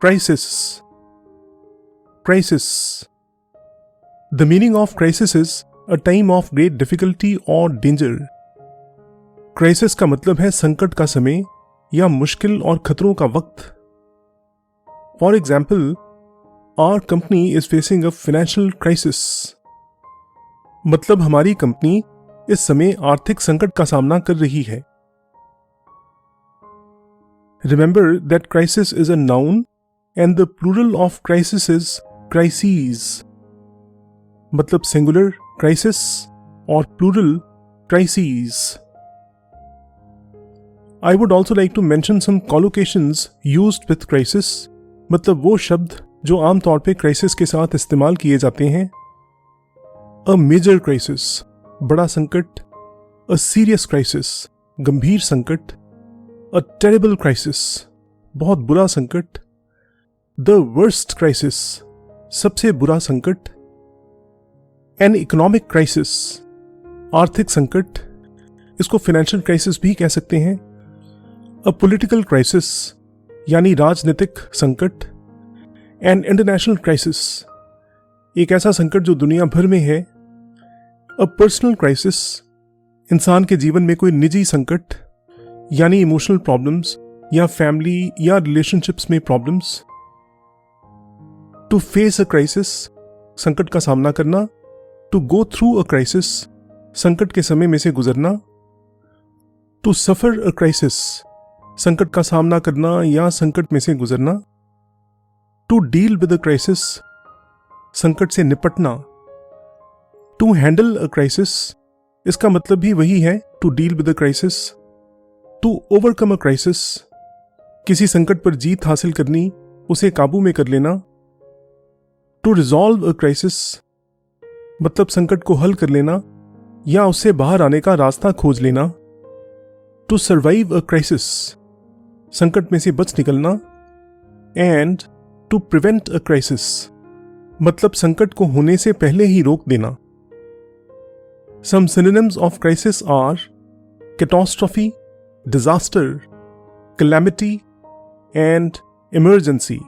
Crisis. Crisis. The meaning of crisis is a time of great difficulty or danger. Crisis का मतलब है संकट का समय या मुश्किल और खतरों का वक्त. For example, our company is facing a financial crisis. मतलब हमारी कंपनी इस समय आर्थिक संकट का सामना कर रही है. Remember that crisis is a noun and the plural of crisis is crises. मतलब singular crisis और plural crises. I would also like to mention some collocations used with crisis. मतलब वो शब्द जो आमतौर पे क्राइसिस के साथ इस्तेमाल किए जाते हैं. A major crisis, बड़ा संकट. A serious crisis, गंभीर संकट. A terrible crisis, बहुत बुरा संकट. The worst crisis, सबसे बुरा संकट. An economic crisis, आर्थिक संकट. इसको फाइनेंशियल क्राइसिस भी कह सकते हैं. A political crisis, यानी राजनीतिक संकट. An international crisis, एक ऐसा संकट जो दुनिया भर में है. A personal crisis, इंसान के जीवन में कोई निजी संकट यानी इमोशनल प्रॉब्लम्स या फैमिली या रिलेशनशिप्स में problems. To face a crisis, संकट का सामना करना. To go through a crisis, संकट के समय में से गुजरना. टू सफर अ क्राइसिस, संकट का सामना करना या संकट में से गुजरना. To deal with a crisis, संकट से निपटना. टू हैंडल अ क्राइसिस, इसका मतलब भी वही है, to deal with a crisis. To overcome a crisis, किसी संकट पर जीत हासिल करनी, उसे काबू में कर लेना. टू रिजॉल्व अ क्राइसिस, मतलब संकट को हल कर लेना या उससे बाहर आने का रास्ता खोज लेना. टू सर्वाइव अ क्राइसिस, संकट में से बच निकलना. And to prevent a crisis, मतलब संकट को होने से पहले ही रोक देना. Some synonyms of crisis are catastrophe, disaster, calamity, and emergency.